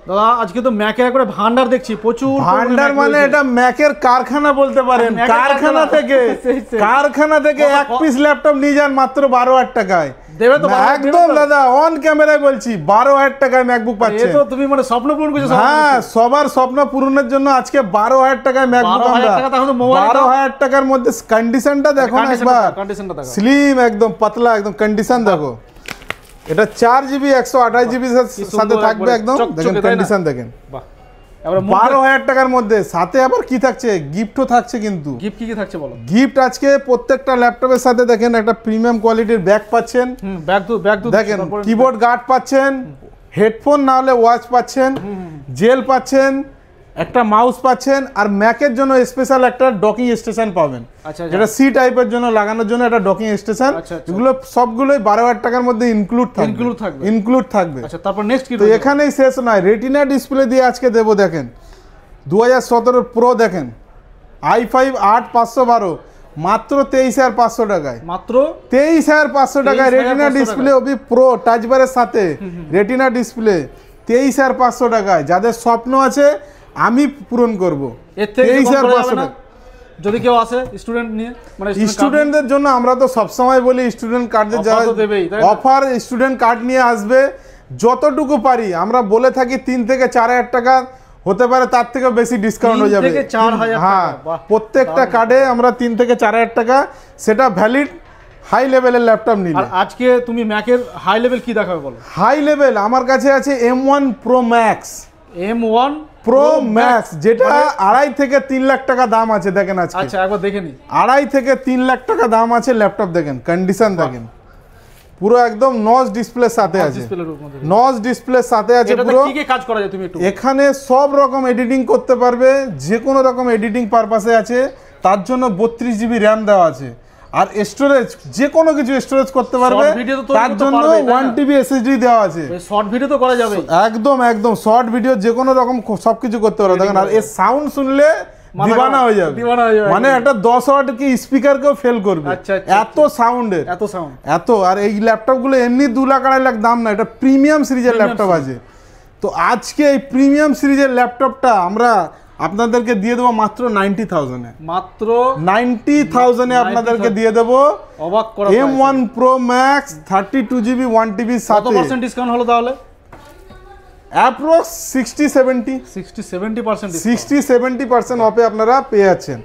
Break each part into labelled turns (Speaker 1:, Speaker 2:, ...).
Speaker 1: দাদা আজকে তো ম্যাকের একবারে ভান্ডার দেখছি, প্রচুর
Speaker 2: ভান্ডার, মানে এটা ম্যাকের কারখানা বলতে পারেন। কারখানা থেকে এক পিস ল্যাপটপ নিয়ে যান মাত্র 12,000 টাকায়
Speaker 1: দেবে তো
Speaker 2: একদম দাদা, অন ক্যামেরায় বলছি 12,000 টাকায় ম্যাকবুক পাচ্ছেন।
Speaker 1: তো তুমি মানে স্বপ্ন পূরণ করছো।
Speaker 2: হ্যাঁ, সবার স্বপ্ন পূরণের জন্য আজকে 12,000 টাকায় ম্যাকবুক আমরা 12,000 টাকার মধ্যে। কন্ডিশনটা দেখো না একবার, স্লিম একদম পাতলা একদম কন্ডিশন দেখো। এটা 4GB 128GB সাথে থাকবে একদম, দেখেন কন্ডিশন দেখেন। বাহ, 12,000 টাকার মধ্যে সাথে আবার কি থাকছে, গিফটও থাকছে। কিন্তু
Speaker 1: গিফট কি থাকছে বলো?
Speaker 2: গিফট আজকে প্রত্যেকটা ল্যাপটপের সাথে দেখেন একটা প্রিমিয়াম কোয়ালিটির ব্যাগ পাচ্ছেন,
Speaker 1: ব্যাগ
Speaker 2: দেখেন কিবোর্ড গার্ড পাচ্ছেন, হেডফোন না হলে ওয়াচ পাচ্ছেন, জেল পাচ্ছেন, একটা মাউস পাচ্ছেন, আর ম্যাকের জন্য স্পেশাল একটা ডকিং স্টেশন পাবেন, যেটা সি টাইপের জন্য লাগানোর জন্য একটা ডকিং স্টেশন। এগুলো সবগুলোই 12,000 টাকার মধ্যে ইনক্লুড থাকবে।
Speaker 1: আচ্ছা, তারপর নেক্সট কি?
Speaker 2: তো এখানেই শেষ নয়, রেটিনা ডিসপ্লে দিয়ে আজকে দেবো। দেখেন 2017 প্রো, দেখেন i5 8512 মাত্র 23,500 টাকায়, মাত্র 23,500 টাকায় রেটিনা ডিসপ্লে ওবি প্রো টাচবারের সাথে। রেটিনা ডিসপ্লে 23,500 টাকায়। যাদের স্বপ্ন আছে আমি পূরণ করব। 23,500 টাকা
Speaker 1: যদি কেউ আসে স্টুডেন্ট নিয়ে, মানে
Speaker 2: স্টুডেন্টদের জন্য আমরা তো সবসময় বলি স্টুডেন্ট কার্ডের যারা অফার, স্টুডেন্ট কার্ড নিয়ে আসবে যতটুকু পারি। আমরা বলে থাকি 3 থেকে 4,000 টাকা হতে পারে, তার থেকে বেশি ডিসকাউন্ট হয়ে যাবে। হ্যাঁ, প্রত্যেকটা কার্ডে আমরা 3 থেকে 4,000 টাকা, সেটা ভ্যালিড হাই লেভেলের ল্যাপটপ নিলে।
Speaker 1: আর আজকে তুমি ম্যাকের হাই লেভেল কি দেখাবে বলো?
Speaker 2: হাই লেভেল আমার কাছে আছে M1 Pro Max,
Speaker 1: M1
Speaker 2: Pro Max, যেটা 2.5 থেকে 3 লাখ টাকা দাম আছে। দেখেন আজকে,
Speaker 1: আচ্ছা একবার দেখে নি,
Speaker 2: 2.5 থেকে 3 লাখ টাকা দাম আছে ল্যাপটপ। দেখেন কন্ডিশন দেখেন, পুরো একদম নচ ডিসপ্লের সাথে আছে, নচ ডিসপ্লের সাথে আছে পুরো।
Speaker 1: কি কি কাজ করা যায় তুমি একটু?
Speaker 2: এখানে সব রকম এডিটিং করতে পারবে, যে কোনো রকম এডিটিং পারপাসে আছে। তার জন্য 32GB র্যাম দেওয়া আছে, আর স্টোরেজ যে কোনো কিছু স্টোরেজ করতে পারবে। তার জন্য 1TB SSD দেওয়া আছে।
Speaker 1: শর্ট ভিডিও তো করা যাবে,
Speaker 2: একদম একদম শর্ট ভিডিও যে কোনো রকম সবকিছু করতে পারবে। দেখেন, আর এর সাউন্ড শুনলে দিবানা হয়ে যাবে, মানে একটা 10 ওয়াট কি স্পিকারকেও ফেল করবে, এত সাউন্ডের, এত। আর এই ল্যাপটপ গুলো এমনি 2 লাখ 2.5 লাখ দাম না, এটা প্রিমিয়াম সিরিজের ল্যাপটপ আছে। তো আজকে এই প্রিমিয়াম সিরিজের ল্যাপটপটা আমরা আপনাদেরকে দিয়ে দেবো মাত্র 90,000 এ, মাত্র 90,000 এ আপনাদেরকে দিয়ে দেবো।
Speaker 1: অবাক করা
Speaker 2: M1 Pro Max 32GB 1TB সাথে।
Speaker 1: কত পার্সেন্ট ডিসকাউন্ট হলো তাহলে?
Speaker 2: অ্যাপ্রক্স 60-70% অফে আপনারা পেয়ে যাচ্ছেন।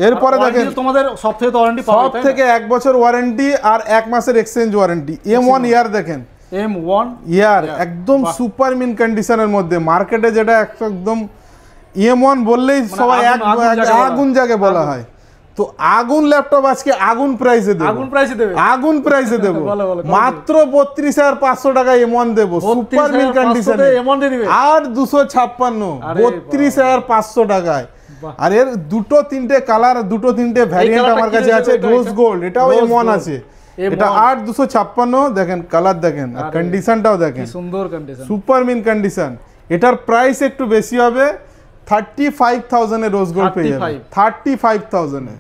Speaker 2: এরপরে দেখেন
Speaker 1: তোমাদের সব থেকে ওয়ারেন্টি পাবে,
Speaker 2: সব থেকে 1 বছর ওয়ারেন্টি আর 1 মাসের এক্সচেঞ্জ ওয়ারেন্টি। M1 ইয়ার দেখেন,
Speaker 1: M1
Speaker 2: ইয়ার একদম সুপার মিন কন্ডিশনের মধ্যে, মার্কেটে যেটা একদম M1 বললেই সবাই আগুন জাগে বলা হয়। তো আগুন ল্যাপটপ আজকে আগুন প্রাইসে দেব, আগুন প্রাইসে দেব মাত্র 32,500 টাকায় M1 দেব, সুপার মিন কন্ডিশনে। আর 256 32,500 টাকায়। আর এর 2-3টে কালার, 2-3টে ভ্যারিয়েন্ট আমার কাছে আছে। রোজ গোল্ড, এটাও M1 আছে। এটা 256 দেখেন, কালার দেখেন, আর কন্ডিশনটাও দেখেন, সুন্দর কন্ডিশন, সুপার মিন কন্ডিশন। এটার প্রাইস একটু বেশি হবে, 35,000 এ রোজ গোল্ড পেয়ে যাবে, 35,000 এ।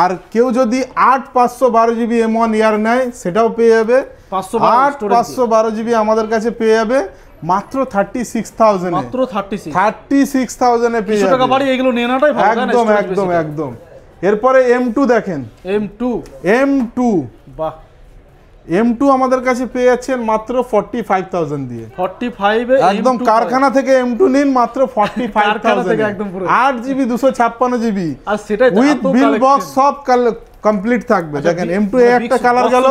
Speaker 2: আর কেউ যদি 8/512GB M1 ইয়ার নেয় সেটাও পেয়ে যাবে। 8/512GB আমাদের কাছে পেয়ে যাবে মাত্র 36,000 এ, মাত্র 36,000 এ পেয়ে যাবে। টাকা বাড়ি এগুলো নিয়ে নাটাই ভালো, একদম একদম একদম। এরপরে M2 দেখেন, M2 বাহ, M2 আমাদের কাছে পেয়ে যাচ্ছেন মাত্র 45,000 দিয়ে। 45 এ একদম কারখানা থেকে M2 নিন মাত্র 45,000 এ, একদম পুরো 8GB 256GB, আর সেটা উইথ বিল বক্স সব কমপ্লিট থাকবে। দেখেন M2 এ একটা কালার গেল,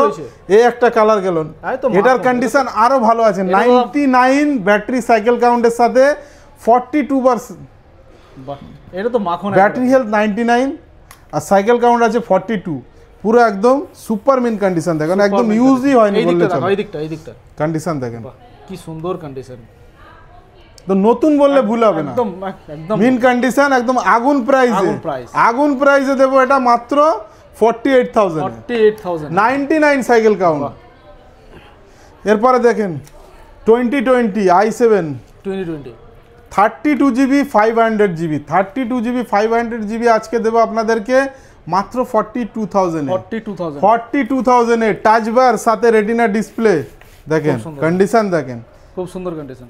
Speaker 2: একটা কালার গেল। এটার কন্ডিশন আরো ভালো আছে, 99 ব্যাটারি সাইকেল কাউন্টের সাথে 42%। বাহ, এটা তো মাখন। ব্যাটারি হেলথ 99 আর সাইকেল কাউন্ট আছে 42, পুরো একদম সুপার মিন কন্ডিশন। দেখেন একদম ইউজই হয়নি বললে চলে। এই দিকটা কন্ডিশন দেখেন,
Speaker 1: কি সুন্দর কন্ডিশন।
Speaker 2: তো নতুন বললে ভুল হবে না, একদম মিন কন্ডিশন, একদম আগুন প্রাইসে। আগুন প্রাইসে দেব এটা মাত্র 48,000, 99 সাইকেল কাউন্ট। এরপরে দেখেন 2020 i7 2020 32GB 500GB, 32GB 500GB আজকে দেব আপনাদেরকে মাত্র 42,000 এ, টাচ বার সাথে রেটিনা ডিসপ্লে। দেখেন কন্ডিশন দেখেন,
Speaker 1: খুব সুন্দর কন্ডিশন।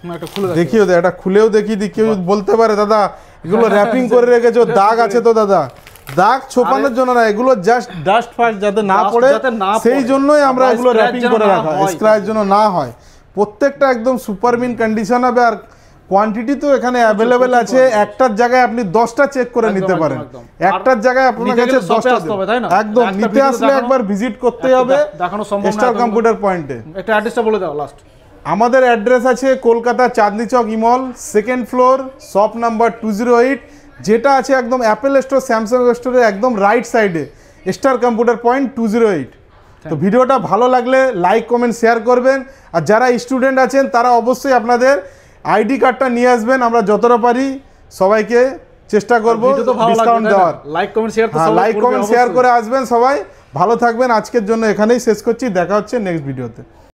Speaker 1: একটা খুলে দেখি।
Speaker 2: দেখিও দে, এটা খুলেও দেখি দি, কেউ বলতে পারে দাদা এগুলো র্যাপিং করে রেখেছো, দাগ আছে তো দাদা। দাগ ছোপানোর জন্য না, এগুলো জাস্ট ডাস্ট ফাস্ট যাতে না
Speaker 1: Dust
Speaker 2: পড়ে,
Speaker 1: যাতে না
Speaker 2: সেই
Speaker 1: পড়ে।
Speaker 2: জন্যই আমরা
Speaker 1: আবার
Speaker 2: এগুলো
Speaker 1: scratch
Speaker 2: র্যাপিং
Speaker 1: যেন
Speaker 2: করে
Speaker 1: না
Speaker 2: রাখা,
Speaker 1: হয়।
Speaker 2: স্ক্র্যাচ যেন না হয়। প্রত্যেকটা একদম সুপার মিন কন্ডিশন হবে, আর কোয়ান্টিটি তো এখানে অ্যাভেলেবেল আছে। একটার জায়গায় আপনি 10টা চেক করে
Speaker 1: একদম,
Speaker 2: নিতে
Speaker 1: একদম,
Speaker 2: পারেন,
Speaker 1: একদম।
Speaker 2: একটার জায়গায় আপনার
Speaker 1: নিতে
Speaker 2: কাছে
Speaker 1: গেলে shop এ
Speaker 2: 10টা
Speaker 1: আসতে হবে, তাই না?
Speaker 2: একদম
Speaker 1: একটা
Speaker 2: নিতে
Speaker 1: ভিডিও
Speaker 2: আসলে
Speaker 1: দেখানো-
Speaker 2: একবার ভিজিট করতে হবে
Speaker 1: দেখানো সম্ভব না
Speaker 2: স্টার
Speaker 1: এত-
Speaker 2: কম্পিউটার পয়েন্টে।
Speaker 1: একটা অ্যাড্রেসটা বলে দাও লাস্ট।
Speaker 2: আমাদের অ্যাড্রেস আছে কলকাতা চাঁদনি চক ইমল, 2nd ফ্লোর, শপ নাম্বার 208, যেটা আছে একদম অ্যাপেল স্টোর স্যামসাং স্টোরের একদম রাইট সাইডে, স্টার কম্পিউটার পয়েন্ট 208। তো ভিডিওটা ভালো লাগলে লাইক কমেন্ট শেয়ার করবেন, আর যারা স্টুডেন্ট আছেন তারা অবশ্যই আপনাদের আইডি কার্ডটা নিয়ে আসবেন, আমরা যতটা পারি সবাইকে চেষ্টা করব
Speaker 1: ভিডিও তো ভালো
Speaker 2: ডিসকাউন্ট
Speaker 1: লাগবে,
Speaker 2: দেওয়ার।
Speaker 1: লাইক কমেন্ট শেয়ার তো
Speaker 2: হ্যাঁ,
Speaker 1: সবাই
Speaker 2: লাইক
Speaker 1: করবে
Speaker 2: কমেন্ট শেয়ার
Speaker 1: অবশ্যই।
Speaker 2: করে আসবেন সবাই। ভালো থাকবেন, আজকের জন্য এখানেই শেষ করছি, দেখা হচ্ছে নেক্সট ভিডিওতে।